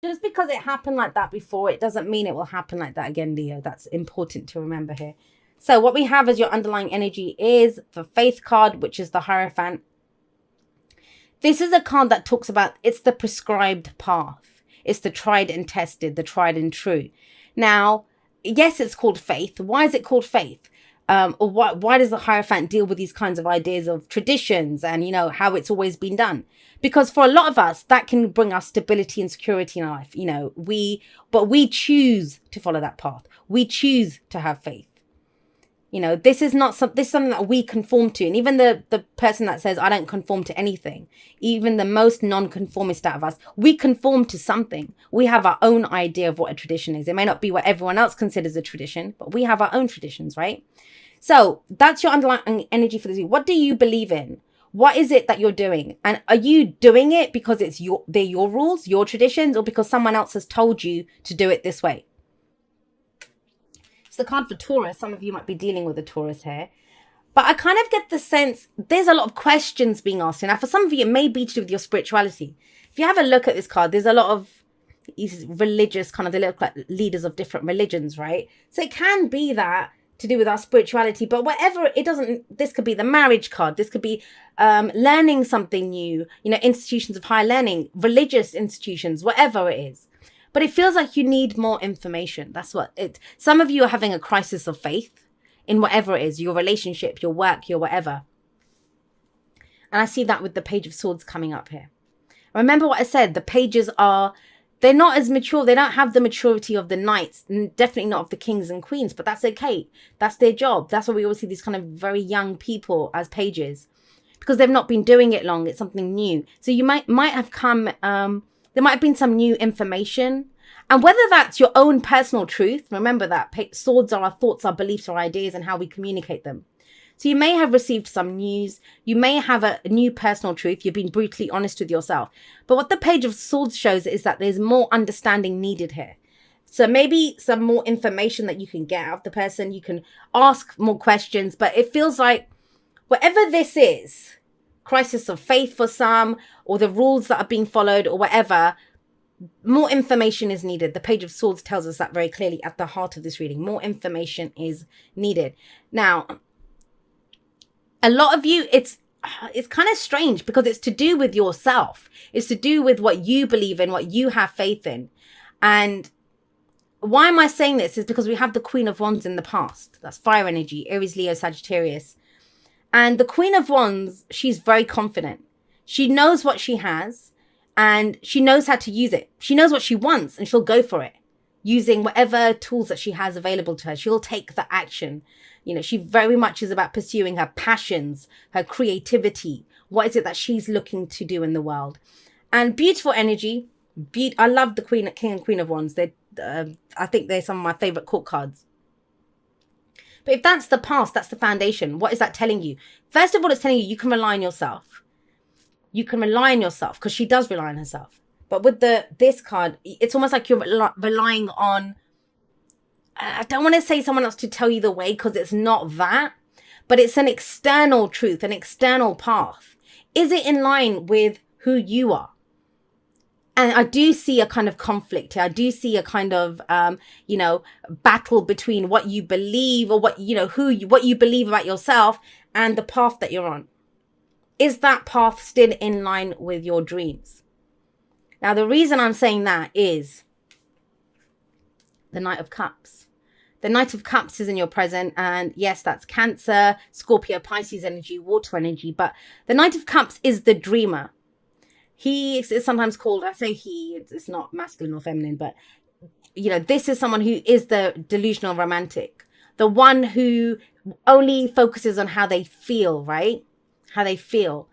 Just because it happened like that before, it doesn't mean it will happen like that again, Leo. That's important to remember here. So what we have as your underlying energy is the Faith card, which is the Hierophant. This is a card that talks about it's the prescribed path. It's the tried and tested, the tried and true. Now, yes, it's called faith. Why is it called faith? Or why does the Hierophant deal with these kinds of ideas of traditions and, you know, how it's always been done? Because for a lot of us, that can bring us stability and security in life. You know, but we choose to follow that path. We choose to have faith. You know, this is something that we conform to. And even the person that says, I don't conform to anything, even the most non-conformist out of us, we conform to something. We have our own idea of what a tradition is. It may not be what everyone else considers a tradition, but we have our own traditions, right? So that's your underlying energy for this week. What do you believe in? What is it that you're doing? And are you doing it because they're your rules, your traditions, or because someone else has told you to do it this way? The card for Taurus. Some of you might be dealing with a Taurus here. But I kind of get the sense there's a lot of questions being asked. Now, for some of you, it may be to do with your spirituality. If you have a look at this card, there's a lot of these religious kind of, they look like leaders of different religions, right? So it can be that to do with our spirituality, but whatever, it doesn't, this could be the marriage card. This could be learning something new, you know, institutions of higher learning, religious institutions, whatever it is. But it feels like you need more information. That's what it, some of you are having a crisis of faith in whatever it is, your relationship, your work, your whatever. And I see that with the Page of Swords coming up here. Remember what I said, the pages they're not as mature. They don't have the maturity of the knights, definitely not of the kings and queens, but that's okay. That's their job. That's why we always see these kind of very young people as pages, because they've not been doing it long. It's something new. So you might have come, there might have been some new information. And whether that's your own personal truth, remember that swords are our thoughts, our beliefs, our ideas, and how we communicate them. So you may have received some news. You may have a new personal truth. You've been brutally honest with yourself. But what the Page of Swords shows is that there's more understanding needed here. So maybe some more information that you can get out of the person. You can ask more questions. But it feels like whatever this is, crisis of faith for some, or the rules that are being followed or whatever, more information is needed. The Page of Swords tells us that very clearly at the heart of this reading. More information is needed. Now, a lot of you, it's kind of strange because it's to do with yourself. It's to do with what you believe in, what you have faith in. And why am I saying this is because we have the Queen of Wands in the past. That's fire energy, Aries, Leo, Sagittarius. And the Queen of Wands, she's very confident. She knows what she has and she knows how to use it. She knows what she wants and she'll go for it using whatever tools that she has available to her. She'll take the action. You know, she very much is about pursuing her passions, her creativity. What is it that she's looking to do in the world? And beautiful energy. I love the King and Queen of Wands. I think they're some of my favorite court cards. But if that's the past, that's the foundation. What is that telling you? First of all, it's telling you you can rely on yourself. You can rely on yourself because she does rely on herself. But with this card, it's almost like you're relying on, I don't want to say someone else to tell you the way because it's not that, but it's an external truth, an external path. Is it in line with who you are? And I do see a kind of conflict here. I do see a kind of, battle between what you believe or what you believe about yourself and the path that you're on. Is that path still in line with your dreams? Now, the reason I'm saying that is the Knight of Cups. The Knight of Cups is in your present. And yes, that's Cancer, Scorpio, Pisces energy, water energy. But the Knight of Cups is the dreamer. He is sometimes called, I say he, it's not masculine or feminine, but, this is someone who is the delusional romantic. The one who only focuses on how they feel, right? How they feel.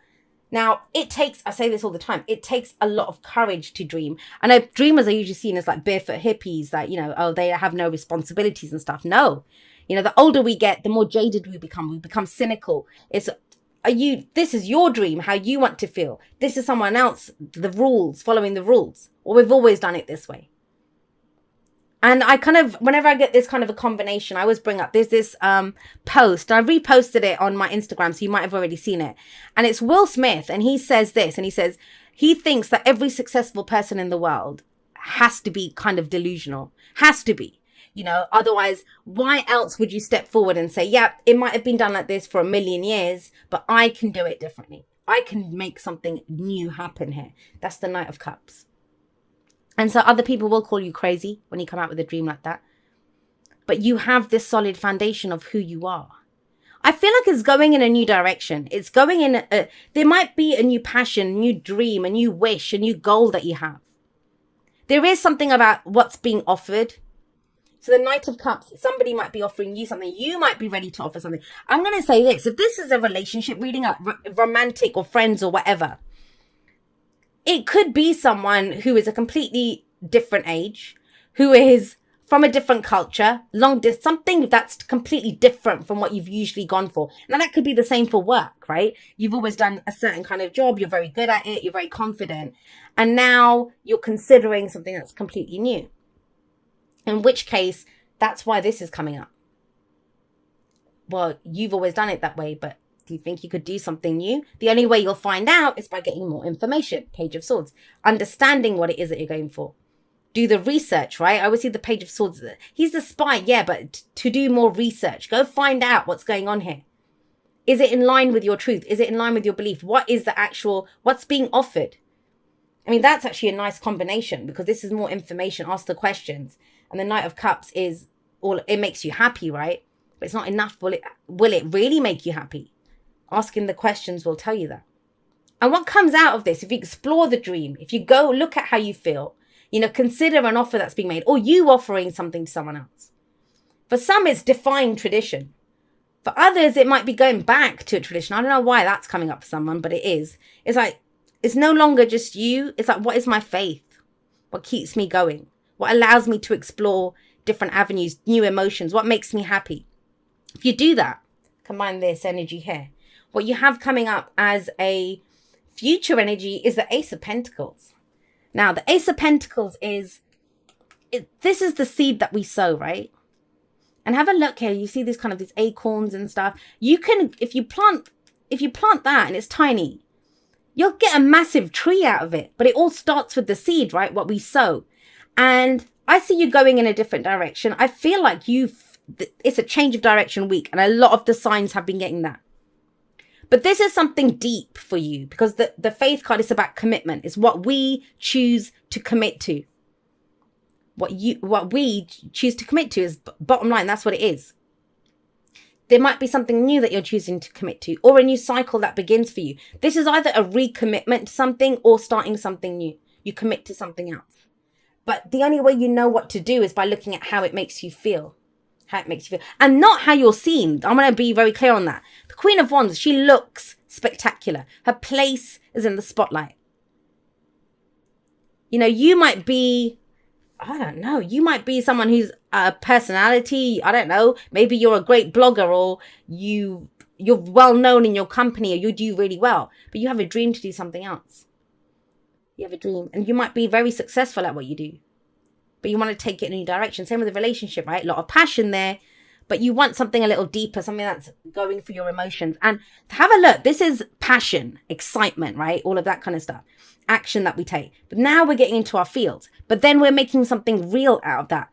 Now, I say this all the time, it takes a lot of courage to dream. I know dreamers are usually seen as like barefoot hippies, that, they have no responsibilities and stuff. No. The older we get, the more jaded we become. We become cynical. This is your dream, how you want to feel. This is someone else, the rules, following the rules. Or we've always done it this way. And I kind of, whenever I get this kind of a combination, I always bring up, there's this post. I reposted it on my Instagram, so you might have already seen it. And it's Will Smith, and he says this, and he says, he thinks that every successful person in the world has to be kind of delusional. Has to be. Otherwise, why else would you step forward and say, yeah, it might have been done like this for a million years, but I can do it differently. I can make something new happen here. That's the Knight of Cups. And so other people will call you crazy when you come out with a dream like that. But you have this solid foundation of who you are. I feel like it's going in a new direction. It's going in there might be a new passion, new dream, a new wish, a new goal that you have. There is something about what's being offered. So the Knight of Cups, somebody might be offering you something. You might be ready to offer something. I'm going to say this. If this is a relationship reading, like romantic or friends or whatever, it could be someone who is a completely different age, who is from a different culture, something that's completely different from what you've usually gone for. Now, that could be the same for work, right? You've always done a certain kind of job. You're very good at it. You're very confident. And now you're considering something that's completely new. In which case, that's why this is coming up. Well, you've always done it that way, but do you think you could do something new? The only way you'll find out is by getting more information. Page of Swords. Understanding what it is that you're going for. Do the research, right? I always see the Page of Swords. He's the spy, yeah, but to do more research. Go find out what's going on here. Is it in line with your truth? Is it in line with your belief? What's being offered? I mean, that's actually a nice combination because this is more information. Ask the questions. And the Knight of Cups it makes you happy, right? But it's not enough. Will it really make you happy? Asking the questions will tell you that. And what comes out of this, if you explore the dream, if you go look at how you feel, consider an offer that's being made or you offering something to someone else. For some, it's defying tradition. For others, it might be going back to a tradition. I don't know why that's coming up for someone, but it is. It's like, it's no longer just you. It's like, what is my faith? What keeps me going? What allows me to explore different avenues, new emotions? What makes me happy? If you do that, combine this energy here. What you have coming up as a future energy is the Ace of Pentacles. Now, the Ace of Pentacles this is the seed that we sow, right? And have a look here. You see these acorns and stuff. You can, if you plant that and it's tiny, you'll get a massive tree out of it. But it all starts with the seed, right? What we sow. And I see you going in a different direction. I feel like it's a change of direction week. And a lot of the signs have been getting that. But this is something deep for you because the faith card is about commitment. It's what we choose to commit to. What we choose to commit to is bottom line. That's what it is. There might be something new that you're choosing to commit to or a new cycle that begins for you. This is either a recommitment to something or starting something new. You commit to something else. But the only way you know what to do is by looking at how it makes you feel. And not how you're seen. I'm going to be very clear on that. The Queen of Wands, she looks spectacular. Her place is in the spotlight. You might be, I don't know, you might be someone who's a personality. I don't know. Maybe you're a great blogger or you're well known in your company or you do really well. But you have a dream to do something else. You have a dream and you might be very successful at what you do. But you want to take it in a new direction. Same with a relationship, right? A lot of passion there. But you want something a little deeper, something that's going for your emotions. And have a look. This is passion, excitement, right? All of that kind of stuff. Action that we take. But now we're getting into our fields. But then we're making something real out of that.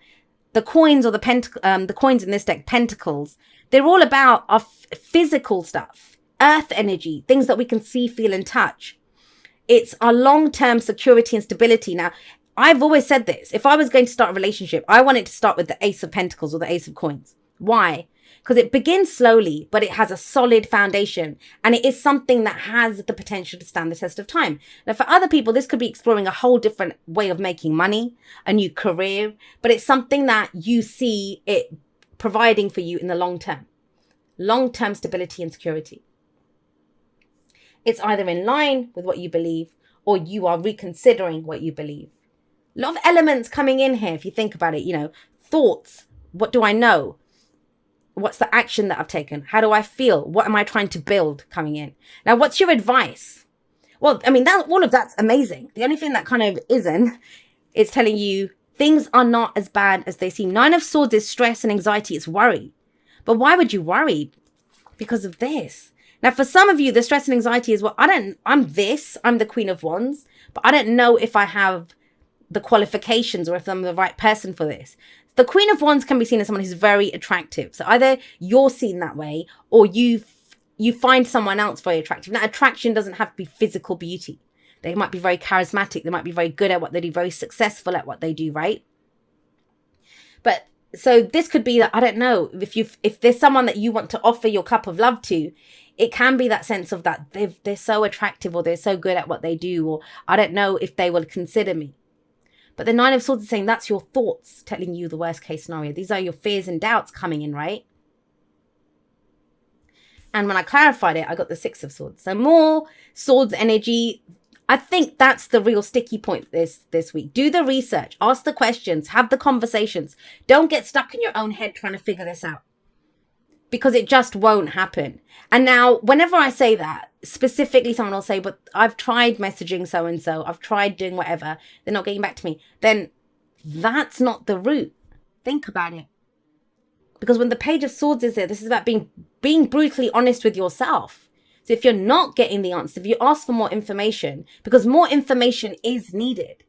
The coins or the coins in this deck, pentacles, they're all about our physical stuff. Earth energy, things that we can see, feel, and touch. It's our long-term security and stability. Now, I've always said this. If I was going to start a relationship, I want it to start with the Ace of Pentacles or the Ace of Coins. Why? Because it begins slowly, but it has a solid foundation. And it is something that has the potential to stand the test of time. Now, for other people, this could be exploring a whole different way of making money, a new career. But it's something that you see it providing for you in the long term. Long-term stability and security. It's either in line with what you believe or you are reconsidering what you believe. A lot of elements coming in here if you think about it, thoughts. What do I know? What's the action that I've taken? How do I feel? What am I trying to build coming in? Now, what's your advice? Well, I mean, all of that's amazing. The only thing that kind of isn't is telling you things are not as bad as they seem. 9 of Swords is stress and anxiety. It's worry. But why would you worry? Because of this. Now, for some of you, the stress and anxiety is, I'm the Queen of Wands, but I don't know if I have the qualifications or if I'm the right person for this. The Queen of Wands can be seen as someone who's very attractive. So either you're seen that way or you find someone else very attractive. Now, attraction doesn't have to be physical beauty. They might be very charismatic. They might be very good at what they do, very successful at what they do, right? But so this could be that, I don't know, if there's someone that you want to offer your cup of love to, it can be that sense of that they're so attractive or they're so good at what they do, or I don't know if they will consider me. But the Nine of Swords is saying that's your thoughts telling you the worst case scenario. These are your fears and doubts coming in, right? And when I clarified it, I got the Six of Swords. So more swords energy. I think that's the real sticky point this week. Do the research, ask the questions, have the conversations. Don't get stuck in your own head trying to figure this out, because it just won't happen. And now, whenever I say that, specifically someone will say, but I've tried messaging so-and-so, I've tried doing whatever, they're not getting back to me. Then that's not the route. Think about it. Because when the Page of Swords is there, this is about being brutally honest with yourself. So if you're not getting the answer, if you ask for more information, because more information is needed,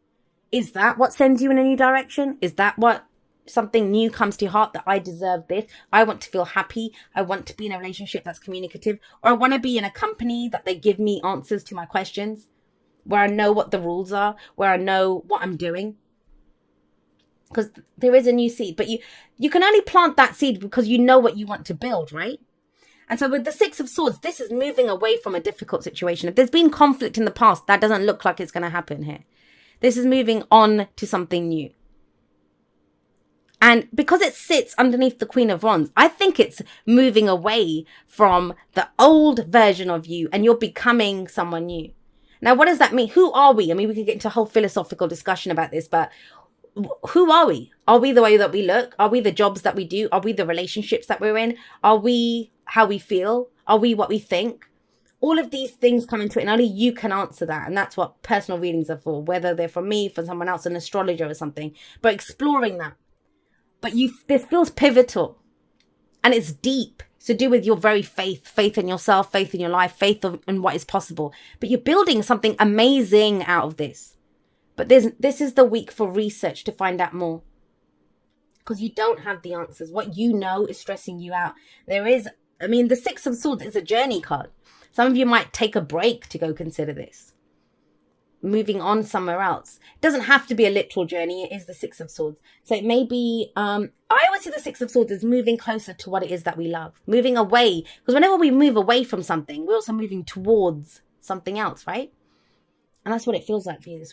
is that what sends you in a new direction? Is that what something new comes to your heart, that I deserve this? I want to feel happy. I want to be in a relationship that's communicative, or I want to be in a company that they give me answers to my questions, where I know what the rules are, where I know what I'm doing. Because there is a new seed, but you can only plant that seed because you know what you want to build, right? And so with the Six of Swords, this is moving away from a difficult situation. If there's been conflict in the past, that doesn't look like it's going to happen here. This is moving on to something new. And because it sits underneath the Queen of Wands, I think it's moving away from the old version of you and you're becoming someone new. Now, what does that mean? Who are we? I mean, we could get into a whole philosophical discussion about this, but who are we? Are we the way that we look? Are we the jobs that we do? Are we the relationships that we're in? Are we how we feel? Are we what we think? All of these things come into it, and only you can answer that. And that's what personal readings are for, whether they're from me, from someone else, an astrologer or something. But exploring that. But this feels pivotal. And it's deep. It's to do with your very faith in yourself, faith in your life, faith in what is possible. But you're building something amazing out of this. But this is the week for research to find out more. Because you don't have the answers. What you know is stressing you out. The Six of Swords is a journey card. Some of you might take a break to go consider this. Moving on somewhere else. It doesn't have to be a literal journey. It is the Six of Swords. So it may be, I always see the Six of Swords as moving closer to what it is that we love. Moving away. Because whenever we move away from something, we're also moving towards something else, right? And that's what it feels like for you this week.